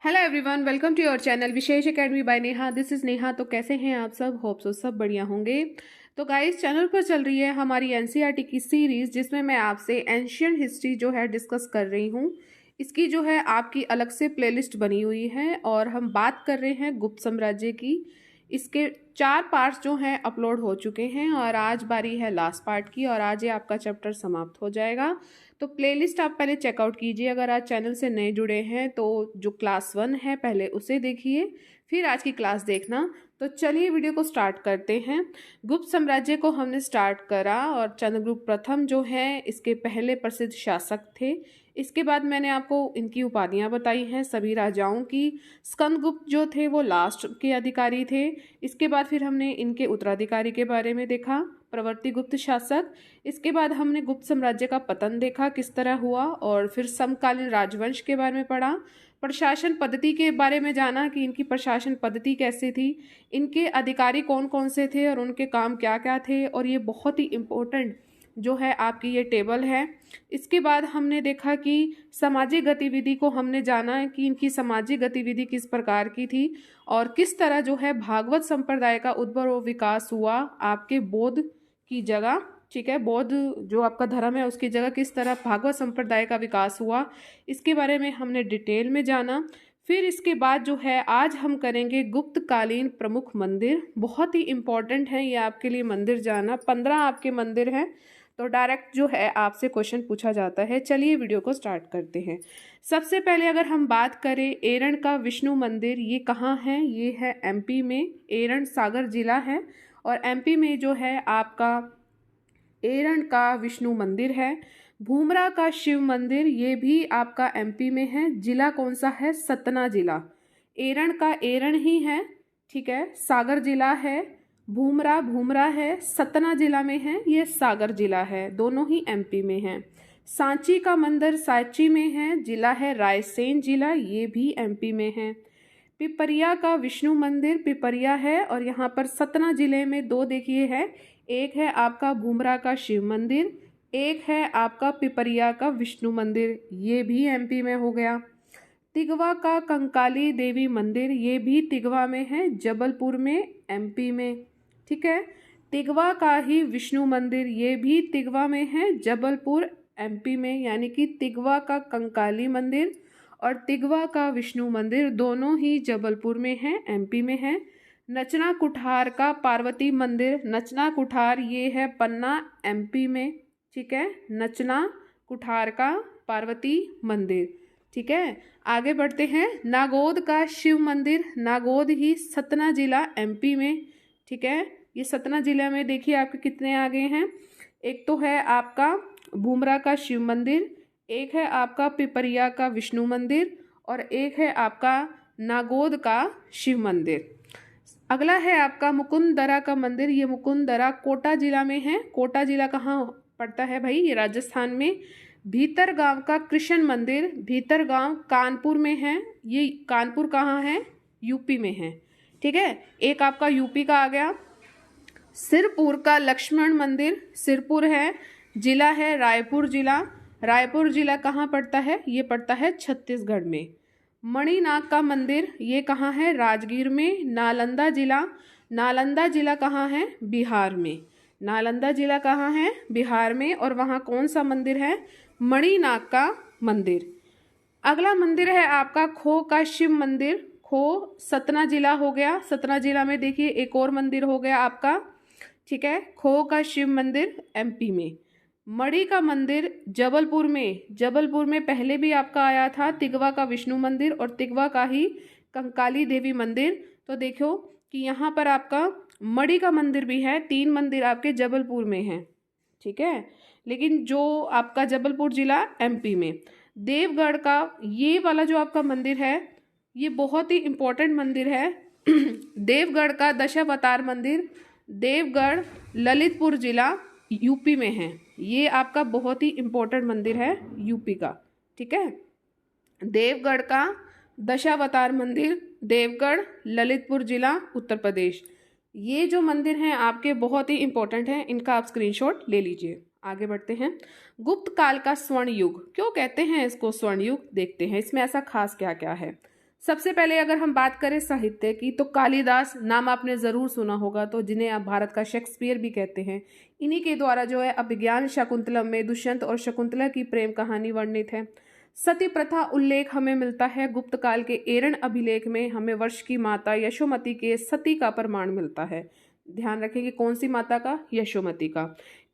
Hello everyone, welcome to your channel Vishesh academy by Neha. This is Neha. तो कैसे हैं आप सब? होप सो सब बढ़िया होंगे। तो गाइस, चैनल पर चल रही है हमारी एनसीईआरटी की सीरीज, जिसमें मैं आपसे एंशियंट हिस्ट्री जो है डिस्कस कर रही हूँ। इसकी जो है आपकी अलग से प्लेलिस्ट बनी हुई है और हम बात कर रहे हैं गुप्त साम्राज्य की। इसके 4 पार्ट्स जो हैं अपलोड हो चुके हैं और आज बारी है लास्ट पार्ट की, और आज ये आपका चैप्टर समाप्त हो जाएगा। तो प्लेलिस्ट आप पहले चेकआउट कीजिए। अगर आज चैनल से नए जुड़े हैं तो जो क्लास 1 है पहले उसे देखिए, फिर आज की क्लास देखना। तो चलिए वीडियो को स्टार्ट करते हैं। गुप्त साम्राज्य को हमने स्टार्ट करा और चंद्रगुप्त प्रथम जो है इसके पहले प्रसिद्ध शासक थे। इसके बाद मैंने आपको इनकी उपाधियां बताई हैं सभी राजाओं की। स्कंदगुप्त जो थे वो लास्ट के अधिकारी थे। इसके बाद फिर हमने इनके उत्तराधिकारी के बारे में देखा, प्रवर्ती गुप्त शासक। इसके बाद हमने गुप्त साम्राज्य का पतन देखा किस तरह हुआ, और फिर समकालीन राजवंश के बारे में पढ़ा। प्रशासन पद्धति के बारे में जाना कि इनकी प्रशासन पद्धति कैसी थी, इनके अधिकारी कौन कौन से थे और उनके काम क्या क्या थे, और ये बहुत ही इम्पोर्टेंट जो है आपकी ये टेबल है। इसके बाद हमने देखा कि सामाजिक गतिविधि को हमने जाना है कि इनकी सामाजिक गतिविधि किस प्रकार की थी और किस तरह जो है भागवत संप्रदाय का उद्भव और विकास हुआ आपके बौद्ध की जगह। ठीक है, बौद्ध जो आपका धर्म है उसकी जगह किस तरह भागवत संप्रदाय का विकास हुआ, इसके बारे में हमने डिटेल में जाना। फिर इसके बाद जो है आज हम करेंगे गुप्तकालीन प्रमुख मंदिर। बहुत ही इम्पोर्टेंट है ये आपके लिए मंदिर जाना। 15 आपके मंदिर हैं, तो डायरेक्ट जो है आपसे क्वेश्चन पूछा जाता है। चलिए वीडियो को स्टार्ट करते हैं। सबसे पहले अगर हम बात करें एरन का विष्णु मंदिर, ये कहाँ है? ये है एमपी में, एरन सागर जिला है और एमपी में जो है आपका एरन का विष्णु मंदिर है। भूमरा का शिव मंदिर, ये भी आपका एमपी में है। जिला कौन सा है? सतना जिला। एरन का एरन ही है, ठीक है, सागर जिला है। भूमरा भूमरा है, सतना जिला में है, ये सागर जिला है, दोनों ही एमपी में हैं। सांची का मंदिर सांची में है, जिला है रायसेन जिला, ये भी एमपी में है। पिपरिया का विष्णु मंदिर पिपरिया है और यहाँ पर सतना जिले में 2 देखिए है, एक है आपका भूमरा का शिव मंदिर, एक है आपका पिपरिया का विष्णु मंदिर, ये भी एमपी में हो गया। तिगवा का कंकाली देवी मंदिर, ये भी तिगवा में है, जबलपुर में, एमपी में। ठीक है, तिगवा का ही विष्णु मंदिर, ये भी तिगवा में है, जबलपुर, एमपी में। यानी कि तिगवा का कंकाली मंदिर और तिगवा का विष्णु मंदिर दोनों ही जबलपुर में है, एमपी में है। नचना कुठार का पार्वती मंदिर, नचना कुठार ये है पन्ना, एमपी में। ठीक है, नचना कुठार का पार्वती मंदिर। ठीक है, आगे बढ़ते हैं। नागौद का शिव मंदिर, नागौद ही सतना जिला, एमपी में। ठीक है, ये सतना जिला में देखिए आपके कितने आगे हैं। एक तो है आपका भूमरा का शिव मंदिर, एक है आपका पिपरिया का विष्णु मंदिर और एक है आपका नागौद का शिव मंदिर। अगला है आपका मुकुंदरा का मंदिर, ये मुकुंदरा कोटा जिला में है। कोटा जिला कहाँ पड़ता है भाई? ये राजस्थान में। भीतरगांव का कृष्ण मंदिर, भीतरगांव कानपुर में है, ये कानपुर कहाँ है? यूपी में है। ठीक है, एक आपका यूपी का आ गया। सिरपुर का लक्ष्मण मंदिर, सिरपुर है, जिला है रायपुर जिला, रायपुर जिला कहाँ पड़ता है? ये पड़ता है छत्तीसगढ़ में। मणिनाग का मंदिर, ये कहाँ है? राजगीर में। नालंदा जिला, नालंदा जिला कहाँ है? बिहार में। नालंदा जिला कहाँ है? बिहार में। और वहाँ कौन सा मंदिर है? मणिनाग का मंदिर। अगला मंदिर है आपका खो का शिव मंदिर, खो सतना जिला हो गया। सतना जिला में देखिए एक और मंदिर हो गया आपका। ठीक है, खो का शिव मंदिर एमपी में। मणि का मंदिर जबलपुर में, जबलपुर में पहले भी आपका आया था तिगवा का विष्णु मंदिर और तिगवा का ही कंकाली देवी मंदिर। तो देखो कि यहाँ पर आपका मणि का मंदिर भी है, 3 मंदिर आपके जबलपुर में हैं। ठीक है, लेकिन जो आपका जबलपुर जिला एमपी में। देवगढ़ का ये वाला जो आपका मंदिर है ये बहुत ही इम्पोर्टेंट मंदिर है। देवगढ़ का दशावतार मंदिर, देवगढ़ ललितपुर जिला यूपी में है। ये आपका बहुत ही इम्पोर्टेंट मंदिर है यूपी का। ठीक है, देवगढ़ का दशावतार मंदिर, देवगढ़ ललितपुर जिला उत्तर प्रदेश। ये जो मंदिर हैं आपके बहुत ही इम्पोर्टेंट हैं, इनका आप स्क्रीनशॉट ले लीजिए। आगे बढ़ते हैं। गुप्त काल का स्वर्ण युग, क्यों कहते हैं इसको स्वर्ण युग? देखते हैं इसमें ऐसा खास क्या क्या है। सबसे पहले अगर हम बात करें साहित्य की, तो कालिदास नाम आपने ज़रूर सुना होगा, तो जिन्हें आप भारत का शेक्सपियर भी कहते हैं। इन्हीं के द्वारा जो है अभिज्ञान शाकुंतलम में दुष्यंत और शकुंतला की प्रेम कहानी वर्णित है। सती प्रथा उल्लेख हमें मिलता है गुप्त काल के एरण अभिलेख में। हमें वर्ष की माता यशोमती के सती का प्रमाण मिलता है। ध्यान रखेंगे कौन सी माता का? यशोमती का।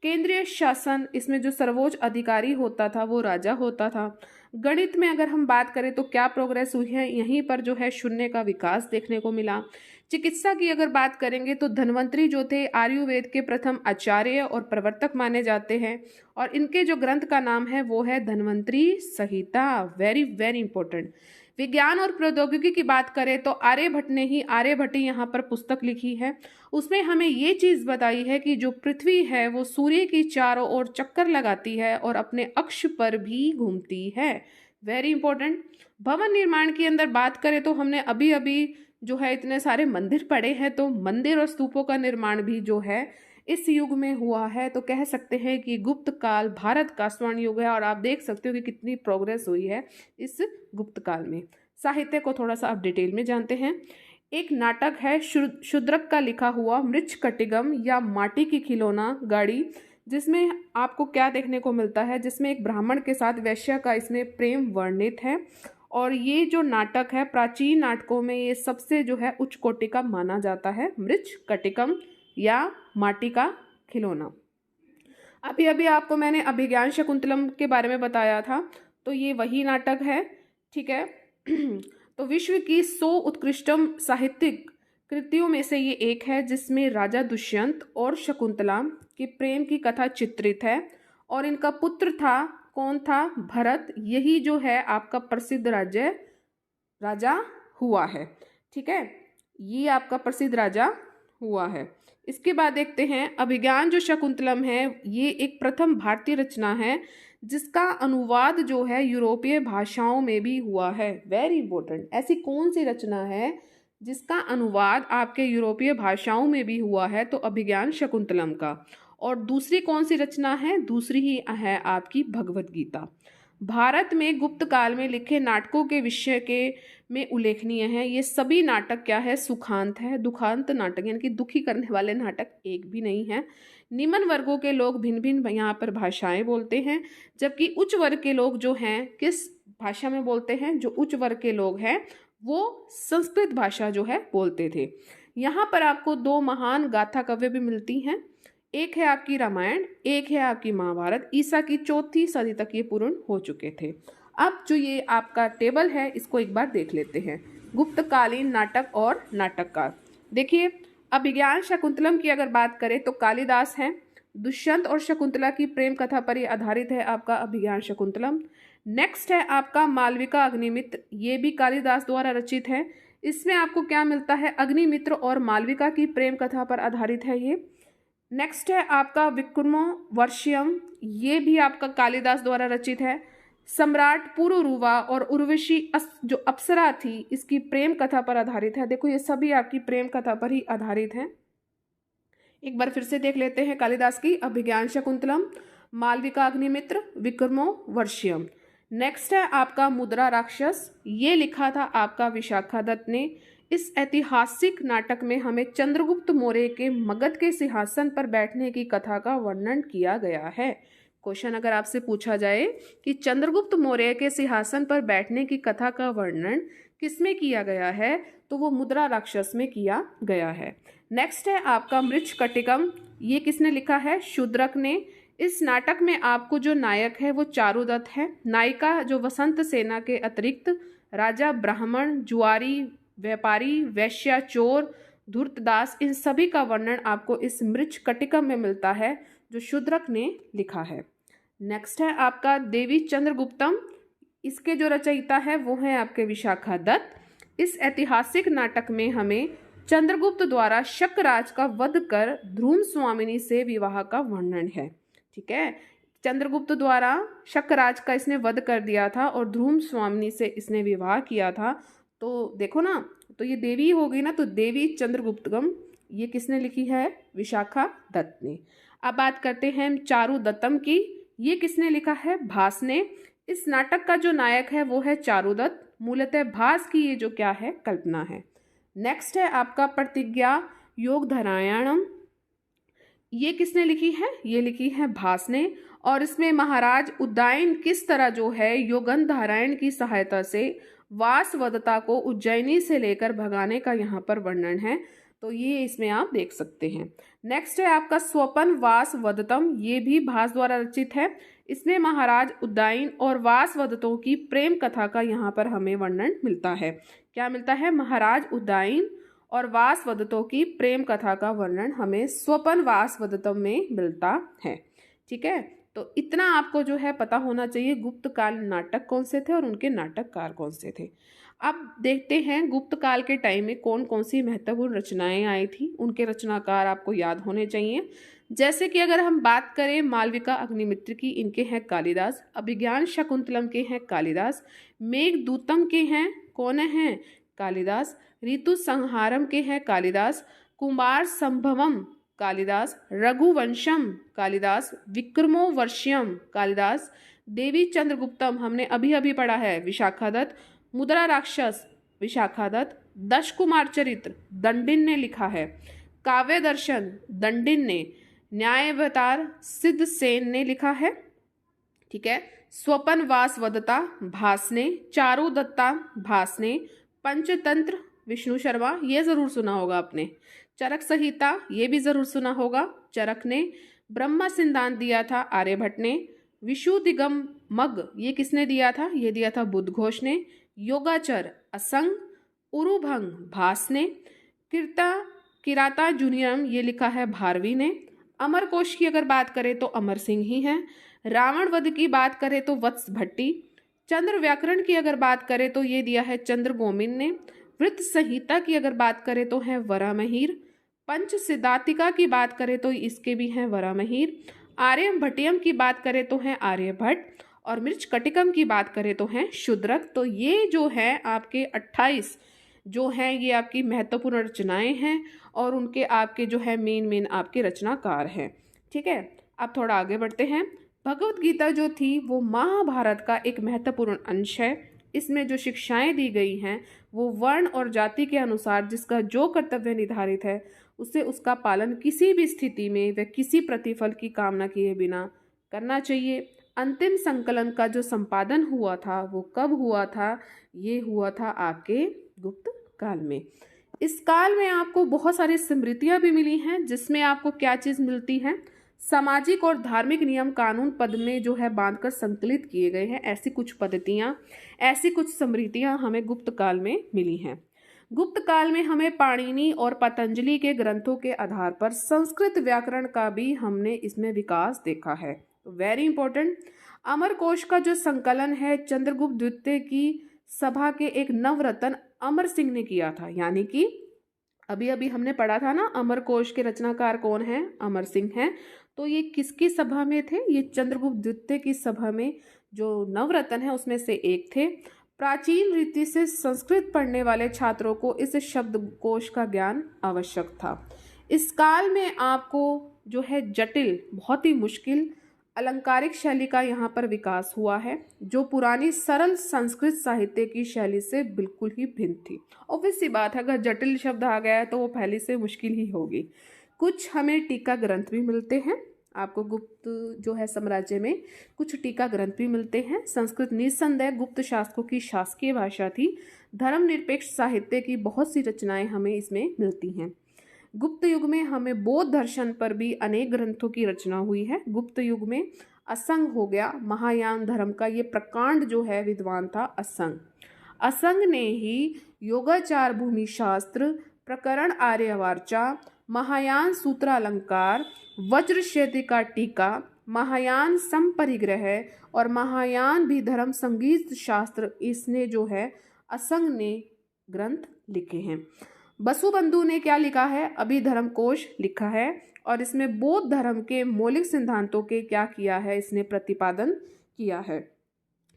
केंद्रीय शासन, इसमें जो सर्वोच्च अधिकारी होता था वो राजा होता था। गणित में अगर हम बात करें तो क्या प्रोग्रेस हुई है? यहीं पर जो है शून्य का विकास देखने को मिला। चिकित्सा की अगर बात करेंगे तो धन्वंतरी जो थे आयुर्वेद के प्रथम आचार्य और प्रवर्तक माने जाते हैं, और इनके जो ग्रंथ का नाम है वो है Dhanvantari Samhita. Very very important. विज्ञान और प्रौद्योगिकी की बात करें तो आर्यभट्ट ने ही आर्यभट्टी यहाँ पर पुस्तक लिखी है। उसमें हमें ये चीज़ बताई है कि जो पृथ्वी है वो सूर्य की चारों ओर चक्कर लगाती है और अपने अक्ष पर भी घूमती है। Very important. भवन निर्माण के अंदर बात करें तो हमने अभी अभी जो है इतने सारे मंदिर पड़े हैं, तो मंदिर और स्तूपों का निर्माण भी जो है इस युग में हुआ है। तो कह सकते हैं कि गुप्त काल भारत का स्वर्ण युग है, और आप देख सकते हो कि कितनी प्रोग्रेस हुई है इस गुप्त काल में। साहित्य को थोड़ा सा आप डिटेल में जानते हैं। एक नाटक है शूद्रक का लिखा हुआ मृच्छकटिगम या माटी की खिलौना गाड़ी, जिसमें आपको क्या देखने को मिलता है? जिसमें एक ब्राह्मण के साथ वैश्य का इसमें प्रेम वर्णित है। और ये जो नाटक है प्राचीन नाटकों में ये सबसे जो है उच्च कोटि का माना जाता है, मृच्छकटिकम या माटी का खिलौना। अभी अभी आपको मैंने अभिज्ञान शकुंतलम के बारे में बताया था, तो ये वही नाटक है। ठीक है। तो विश्व की 100 उत्कृष्टम साहित्यिक कृतियों में से ये एक है, जिसमें राजा दुष्यंत और शकुंतला के प्रेम की कथा चित्रित है। और इनका पुत्र था, कौन था? भरत। यही जो है आपका प्रसिद्ध राजा हुआ है। ठीक है, ये आपका प्रसिद्ध राजा हुआ है। इसके बाद देखते हैं अभिज्ञान जो शकुंतलम है, ये एक प्रथम भारतीय रचना है जिसका अनुवाद जो है यूरोपीय भाषाओं में भी हुआ है। Very important. ऐसी कौन सी रचना है जिसका अनुवाद आपके यूरोपीय भाषाओं में भी हुआ है? तो अभिज्ञान शकुंतलम का। और दूसरी कौन सी रचना है? दूसरी ही है आपकी भगवत गीता। भारत में गुप्त काल में लिखे नाटकों के विषय के में उल्लेखनीय है। ये सभी नाटक क्या है? सुखांत है। दुखांत नाटक यानी कि दुखी करने वाले नाटक एक भी नहीं है। निम्न वर्गों के लोग भिन्न भिन्न यहाँ पर भाषाएं बोलते हैं, जबकि उच्च वर्ग के लोग जो हैं किस भाषा में बोलते हैं? जो उच्च वर्ग के लोग हैं वो संस्कृत भाषा जो है बोलते थे। यहाँ पर आपको 2 महान गाथा काव्य भी मिलती हैं। एक है आपकी रामायण, एक है आपकी महाभारत। ईसा की 4वीं सदी तक ये पूर्ण हो चुके थे। अब जो ये आपका टेबल है इसको एक बार देख लेते हैं। गुप्तकालीन नाटक और नाटककार। देखिए, अभिज्ञान शकुंतलम की अगर बात करें तो कालिदास हैं। दुष्यंत और शकुंतला की प्रेम कथा पर ही आधारित है आपका अभिज्ञान शकुंतलम। नेक्स्ट है आपका मालविका अग्निमित्र, ये भी कालिदास द्वारा रचित है। इसमें आपको क्या मिलता है? अग्निमित्र और मालविका की प्रेम कथा पर आधारित है ये। नेक्स्ट है आपका विक्रमो वर्षियम, ये भी आपका कालिदास द्वारा रचित है। सम्राट पुरुरुवा और उर्वशी जो अप्सरा थी, इसकी प्रेम कथा पर आधारित है। देखो ये सभी आपकी प्रेम कथा पर ही आधारित हैं। एक बार फिर से देख लेते हैं कालिदास की अभिज्ञान शकुंतलम, मालविका अग्निमित्र, विक्रमो वर्षियम। नेक्स्ट है आपका मुद्रा राक्षस, ये लिखा था आपका विशाखा दत्त ने। इस ऐतिहासिक नाटक में हमें चंद्रगुप्त मौर्य के मगध के सिंहासन पर बैठने की कथा का वर्णन किया गया है। क्वेश्चन अगर आपसे पूछा जाए कि चंद्रगुप्त मौर्य के सिंहासन पर बैठने की कथा का वर्णन किसमें किया गया है, तो वो मुद्रा राक्षस में किया गया है। नेक्स्ट है आपका मृच्छकटिकम, ये किसने लिखा है? शूद्रक ने। इस नाटक में आपको जो नायक है वो चारुदत्त है। नायिका जो वसंत सेना के अतिरिक्त राजा, ब्राह्मण, जुआरी, व्यापारी, वैश्या, चोर, धूर्तदास, इन सभी का वर्णन आपको इस मृच्छकटिकम में मिलता है जो शूद्रक ने लिखा है। नेक्स्ट है आपका देवी चंद्रगुप्तम, इसके जो रचयिता है वो है आपके विशाखा दत्त। इस ऐतिहासिक नाटक में हमें चंद्रगुप्त द्वारा शकराज का वध कर ध्रुव स्वामिनी से विवाह का वर्णन है। ठीक है, चंद्रगुप्त द्वारा शकराज का इसने वध कर दिया था और ध्रुव स्वामिनी से इसने विवाह किया था। तो देखो ना, तो ये देवी हो गई ना, तो देवी चंद्रगुप्तम ये किसने लिखी है? विशाखा दत्त ने। अब बात करते हैं चारुदत्तम की, ये किसने लिखा है? भास ने। इस नाटक का जो नायक है वो है चारुदत्त। मूलतः भास की ये जो क्या है, कल्पना है। नेक्स्ट है आपका प्रतिज्ञा योग धरायणम। ये किसने लिखी है? ये लिखी है भास ने। और इसमें महाराज उदयन किस तरह जो है योगन धारायण की सहायता से वासवदता को उज्जैनी से लेकर भगाने का यहाँ पर वर्णन है। तो ये इसमें आप देख सकते हैं। नेक्स्ट है आपका स्वपन वासवदतम। ये भी भास द्वारा रचित है। इसमें महाराज उदयन और वासवदतों की प्रेम कथा का यहाँ पर हमें वर्णन मिलता है। क्या मिलता है? महाराज उदयन और वासवदतों की प्रेम कथा का वर्णन हमें स्वपन वासवदतम में मिलता है। ठीक है, तो इतना आपको जो है पता होना चाहिए गुप्त काल नाटक कौन से थे और उनके नाटककार कौन से थे। अब देखते हैं गुप्त काल के टाइम में कौन कौन सी महत्वपूर्ण रचनाएं आई थी, उनके रचनाकार आपको याद होने चाहिए। जैसे कि अगर हम बात करें मालविका अग्निमित्र की, इनके हैं कालिदास। अभिज्ञान शकुंतलम के हैं कालिदास। मेघदूतम के हैं कौन हैं? कालिदास। ऋतु संहारम के हैं कालिदास। कुमार संभवम कालिदास। रघुवंशम कालिदास। विक्रमोर्वश्यम कालिदास। देवी चंद्रगुप्तम हमने अभी अभी पढ़ा है, विशाखादत्त। मुद्रा राक्षस विशाखादत्त। दश कुमार चरित्र दंडिन ने लिखा है। काव्य दर्शन दंडिन ने। न्यायावतार सिद्धसेन ने लिखा है। ठीक है, स्वपन वासवदता भास ने। चारुदत्ता भास ने। पंचतंत्र विष्णु शर्मा, ये जरूर सुना होगा आपने। चरक संहिता ये भी जरूर सुना होगा, चरक ने। ब्रह्म सिद्धांत दिया था आर्यभट्ट ने। विशुद्धिगम मग ये किसने दिया था? ये दिया था बुद्धघोष ने। योगाचर असंग उरुभंग भास ने। किराता जूनियरम ये लिखा है भारवी ने। अमरकोश की अगर बात करें तो अमर सिंह ही हैं। रावण वध की बात करें तो वत्स भट्टी। चंद्र व्याकरण की अगर बात करें तो ये दिया है चंद्र गोमिन ने। वृत्त संहिता की अगर बात करें तो है वरामहीर। पंच सिद्धातिका की बात करें तो इसके भी हैं वरामहीर। आर्यम भट्टियम की बात करें तो है आर्यभट्ट। और मृच कटिकम की बात करें तो हैं शूद्रक। तो ये जो है आपके 28 जो हैं ये आपकी महत्वपूर्ण रचनाएं हैं और उनके आपके जो है मेन आपके रचनाकार हैं। ठीक है, अब थोड़ा आगे बढ़ते हैं। भगवत गीता जो थी वो महाभारत का एक महत्वपूर्ण अंश है। इसमें जो शिक्षाएं दी गई हैं वो वर्ण और जाति के अनुसार जिसका जो कर्तव्य निर्धारित है उसे उसका पालन किसी भी स्थिति में व किसी प्रतिफल की कामना किए बिना करना चाहिए। अंतिम संकलन का जो संपादन हुआ था वो कब हुआ था? ये हुआ था आपके गुप्त काल में। इस काल में आपको बहुत सारी स्मृतियां भी मिली हैं जिसमें आपको क्या चीज़ मिलती है? सामाजिक और धार्मिक नियम कानून पद में जो है बांधकर संकलित किए गए हैं। ऐसी कुछ पद्धतियां, ऐसी कुछ स्मृतियां हमें गुप्त काल में मिली हैं। गुप्त काल में हमें पाणिनि और पतंजलि के ग्रंथों के आधार पर संस्कृत व्याकरण का भी हमने इसमें विकास देखा है। Very important. अमरकोश का जो संकलन है चंद्रगुप्त द्वितीय की सभा के एक नवरत्न अमर सिंह ने किया था। यानी कि अभी अभी हमने पढ़ा था ना अमरकोश के रचनाकार कौन है? अमर सिंह हैं। तो ये किसकी सभा में थे? ये चंद्रगुप्त द्वितीय की सभा में जो नवरत्न है उसमें से एक थे। प्राचीन रीति से संस्कृत पढ़ने वाले छात्रों को इस शब्दकोश का ज्ञान आवश्यक था। इस काल में आपको जो है जटिल, बहुत ही मुश्किल अलंकारिक शैली का यहाँ पर विकास हुआ है जो पुरानी सरल संस्कृत साहित्य की शैली से बिल्कुल ही भिन्न थी। ऑब्वियस सी बात है, अगर जटिल शब्द आ गया है तो वो पहले से मुश्किल ही होगी। कुछ हमें टीका ग्रंथ भी मिलते हैं। आपको गुप्त जो है साम्राज्य में कुछ टीका ग्रंथ भी मिलते हैं। संस्कृत निस्संदेह गुप्त शासकों की शासकीय भाषा थी। धर्मनिरपेक्ष साहित्य की बहुत सी रचनाएं हमें इसमें मिलती हैं। गुप्त युग में हमें बौद्ध दर्शन पर भी अनेक ग्रंथों की रचना हुई है। गुप्त युग में असंग हो गया महायान धर्म का ये प्रकांड जो है विद्वान था असंग। असंग ने ही योगाचार भूमि शास्त्र, प्रकरण आर्यवार्चा, महायान सूत्रालंकार, वज्रशेति का टीका, महायान संपरिग्रह और महायान भी धर्म संगीत शास्त्र इसने जो है असंग ने ग्रंथ लिखे हैं। बसुबंधु ने क्या लिखा है? अभिधर्म कोश लिखा है और इसमें बौद्ध धर्म के मौलिक सिद्धांतों के क्या किया है? इसने प्रतिपादन किया है।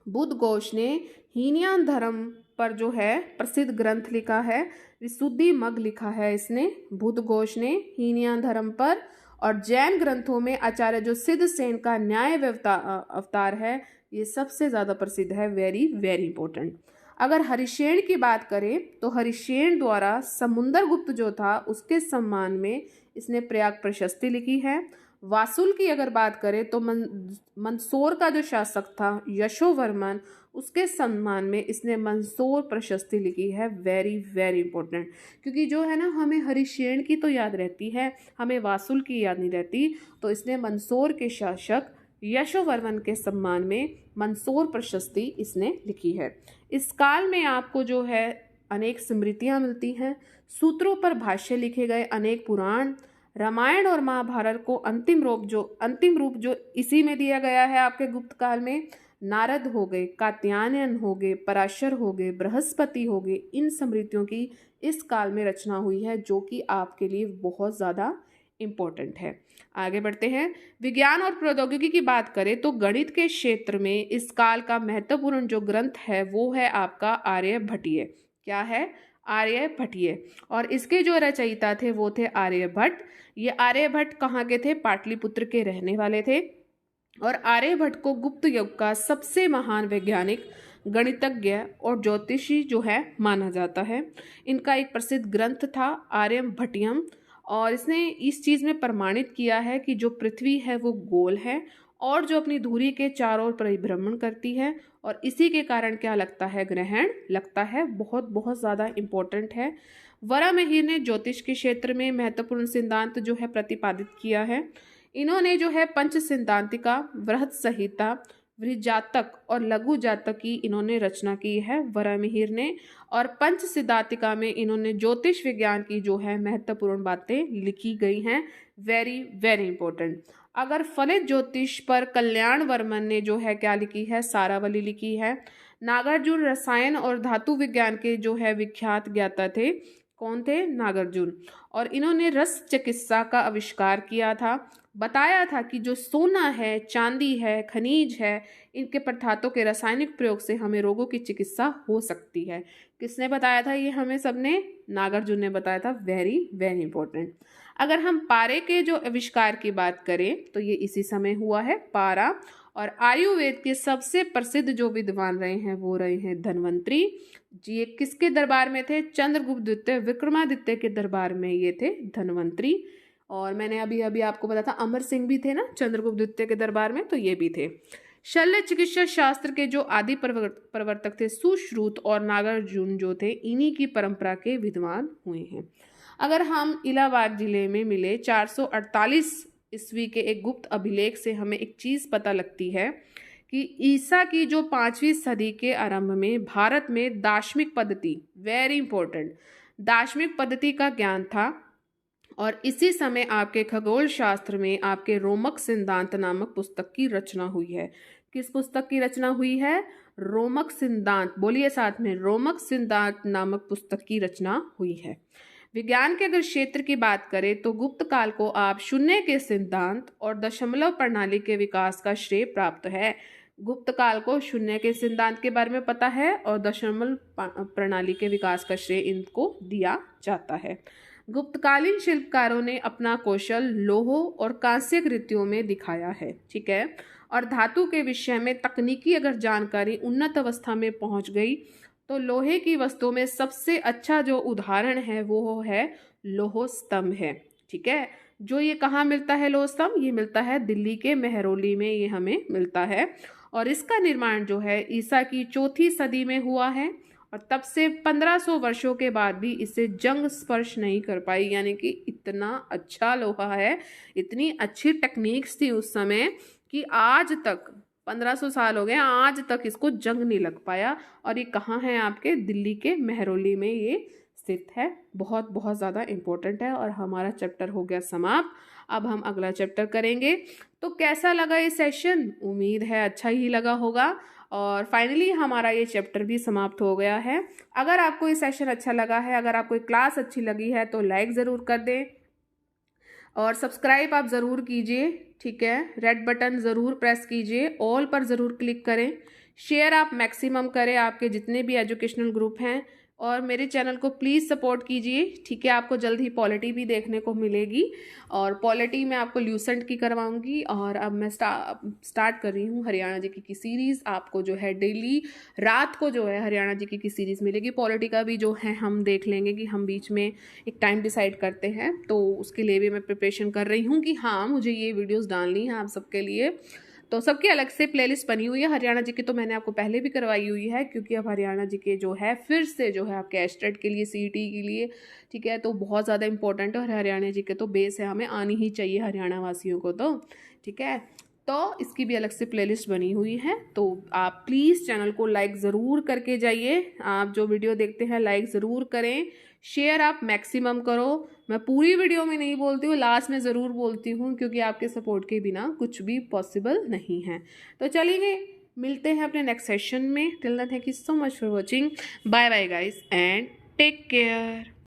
बुद्धघोष ने हीनयान धर्म पर जो है प्रसिद्ध ग्रंथ लिखा है। विशुद्धि मग लिखा है इसने। बुद्धघोष ने हीनयान धर्म पर। और जैन ग्रंथों में आचार्य जो सिद्धसेन का न्याय अवतार है ये सबसे ज़्यादा प्रसिद्ध है। Very very important. अगर हरिशेन की बात करें तो हरिशेन द्वारा समुद्रगुप्त जो था उसके सम्मान में इसने प्रयाग प्रशस्ति लिखी है। वासुल की अगर बात करें तो मंदसौर का जो शासक था यशोवर्मन, उसके सम्मान में इसने मंदसौर प्रशस्ति लिखी है। वेरी वेरी इंपॉर्टेंट, क्योंकि जो है ना हमें हरिशेन की तो याद रहती है, हमें वासुल की याद नहीं रहती। तो इसने मंदसौर के शासक यशोवर्मन के सम्मान में मंदसौर प्रशस्ति इसने लिखी है। इस काल में आपको जो है अनेक स्मृतियां मिलती हैं, सूत्रों पर भाष्य लिखे गए अनेक पुराण, रामायण और महाभारत को अंतिम रूप जो इसी में दिया गया है आपके गुप्त काल में। नारद हो गए, कात्यायन हो गए, पराशर हो गए, बृहस्पति हो गए, इन स्मृतियों की इस काल में रचना हुई है, जो कि आपके लिए बहुत ज़्यादा इम्पोर्टेंट है। आगे बढ़ते हैं। विज्ञान और प्रौद्योगिकी की बात करें तो गणित के क्षेत्र में इस काल का महत्वपूर्ण जो ग्रंथ है वो है आपका आर्यभट्टीय। क्या है? आर्यभट्टीय। और इसके जो रचयिता थे वो थे आर्यभट्ट। ये आर्यभट्ट कहाँ के थे? पाटलिपुत्र के रहने वाले थे। और आर्यभट्ट को गुप्त युग का सबसे महान वैज्ञानिक, गणितज्ञ और ज्योतिषी जो है माना जाता है। इनका एक प्रसिद्ध ग्रंथ था आर्यभट्टियम, और इसने इस चीज़ में प्रमाणित किया है कि जो पृथ्वी है वो गोल है और जो अपनी धुरी के चारों ओर परिभ्रमण करती है, और इसी के कारण क्या लगता है? ग्रहण लगता है। बहुत बहुत ज़्यादा इम्पोर्टेंट है। वराहमिहिर ने ज्योतिष के क्षेत्र में महत्वपूर्ण सिद्धांत जो है प्रतिपादित किया है। इन्होंने जो है पंच सिद्धांतिका, वृहत संहिता, वृहज्जातक और लघु जातक की इन्होंने रचना की है वराहमिहिर ने। और पंच सिद्धांतिका में इन्होंने ज्योतिष विज्ञान की जो है महत्वपूर्ण बातें लिखी गई हैं। Very very important. अगर फलित ज्योतिष पर कल्याण वर्मन ने जो है क्या लिखी है? सारावली लिखी है। नागार्जुन रसायन और धातु विज्ञान के जो है विख्यात ज्ञाता थे। कौन थे? नागार्जुन। और इन्होंने रस चिकित्सा का आविष्कार किया था। बताया था कि जो सोना है, चांदी है, खनिज है, इनके पदार्थों के रासायनिक प्रयोग से हमें रोगों की चिकित्सा हो सकती है। किसने बताया था ये? हमें सबने नागार्जुन ने बताया था। Very very important. अगर हम पारे के जो आविष्कार की बात करें तो ये इसी समय हुआ है, पारा। और आयुर्वेद के सबसे प्रसिद्ध जो विद्वान रहे हैं वो रहे हैं धन्वंतरी जी। ये किसके दरबार में थे? चंद्रगुप्त द्वितीय विक्रमादित्य के दरबार में ये थे धन्वंतरी। और मैंने अभी आपको बताया था अमर सिंह भी थे ना चंद्रगुप्त द्वितीय के दरबार में, तो ये भी थे। शल्य चिकित्सा शास्त्र के जो आदि प्रवर्तक थे सुश्रुत और नागार्जुन जो थे, इन्हीं की परंपरा के विद्वान हुए हैं। अगर हम इलाहाबाद जिले में मिले 448 ईस्वी के एक गुप्त अभिलेख से हमें एक चीज़ पता लगती है कि ईसा की जो 5वीं सदी के आरंभ में भारत में दार्शनिक पद्धति, वेरी इंपॉर्टेंट, दार्शनिक पद्धति का ज्ञान था। और इसी समय आपके खगोल शास्त्र में आपके रोमक सिद्धांत नामक पुस्तक की रचना हुई है। किस पुस्तक की रचना हुई है? रोमक सिद्धांत। बोलिए साथ में, रोमक सिद्धांत नामक पुस्तक की रचना हुई है। विज्ञान के अगर क्षेत्र की बात करें तो गुप्त काल को आप शून्य के सिद्धांत और दशमलव प्रणाली के विकास का श्रेय प्राप्त है। गुप्त काल को शून्य के सिद्धांत के बारे में पता है और दशमलव प्रणाली के विकास का श्रेय इनको दिया जाता है। गुप्तकालीन शिल्पकारों ने अपना कौशल लोहों और कांस्य कृतियों में दिखाया है। ठीक है। और धातु के विषय में तकनीकी अगर जानकारी उन्नत अवस्था में पहुंच गई तो लोहे की वस्तुओं में सबसे अच्छा जो उदाहरण है वो है लोह स्तंभ है। ठीक है। जो ये कहाँ मिलता है लोह स्तंभ? ये मिलता है दिल्ली के मेहरौली में, ये हमें मिलता है। और इसका निर्माण जो है ईसा की 4वीं सदी में हुआ है और तब से 1500 वर्षों के बाद भी इसे जंग स्पर्श नहीं कर पाई। यानी कि इतना अच्छा लोहा है, इतनी अच्छी टेक्निक्स थी उस समय कि आज तक 1500 साल हो गए, आज तक इसको जंग नहीं लग पाया। और ये कहाँ है? आपके दिल्ली के मेहरौली में ये स्थित है। बहुत बहुत ज़्यादा इम्पोर्टेंट है। और हमारा चैप्टर हो गया समाप्त। अब हम अगला चैप्टर करेंगे। तो कैसा लगा ये सेशन? उम्मीद है अच्छा ही लगा होगा। और फाइनली हमारा ये चैप्टर भी समाप्त हो गया है। अगर आपको ये सेशन अच्छा लगा है, अगर आपको क्लास अच्छी लगी है तो लाइक ज़रूर कर दें और सब्सक्राइब आप ज़रूर कीजिए। ठीक है। रेड बटन ज़रूर प्रेस कीजिए, ऑल पर ज़रूर क्लिक करें, शेयर आप मैक्सिमम करें, आपके जितने भी एजुकेशनल ग्रुप हैं, और मेरे चैनल को प्लीज़ सपोर्ट कीजिए, ठीक है। आपको जल्द ही पॉलिटी भी देखने को मिलेगी, और पॉलिटी में आपको ल्यूसेंट की करवाऊंगी। और अब मैं स्टार्ट कर रही हूँ हरियाणा जीके की सीरीज़। आपको जो है डेली रात को जो है हरियाणा जीके की सीरीज़ मिलेगी। पॉलिटी का भी जो है हम देख लेंगे कि हम बीच में एक टाइम डिसाइड करते हैं, तो उसके लिए भी मैं प्रिपरेशन कर रही हूँ कि हाँ मुझे ये वीडियोज़ डालनी है आप सबके लिए। तो सबकी अलग से प्लेलिस्ट बनी हुई है। हरियाणा जी की तो मैंने आपको पहले भी करवाई हुई है, क्योंकि अब हरियाणा जी के जो है फिर से जो है आपके एस्टेट के लिए, सीईटी के लिए, ठीक है, तो बहुत ज़्यादा इंपॉर्टेंट है। और हरियाणा जी के तो बेस है, हमें आनी ही चाहिए हरियाणा वासियों को, तो ठीक है। तो इसकी भी अलग से प्लेलिस्ट बनी हुई है। तो आप प्लीज़ चैनल को लाइक ज़रूर करके जाइए। आप जो वीडियो देखते हैं लाइक ज़रूर करें, शेयर आप मैक्सिमम करो। मैं पूरी वीडियो में नहीं बोलती हूँ, लास्ट में ज़रूर बोलती हूँ, क्योंकि आपके सपोर्ट के बिना कुछ भी पॉसिबल नहीं है। तो चलिए मिलते हैं अपने नेक्स्ट सेशन में। Till then thank you so much for watching. Bye bye guys and take care.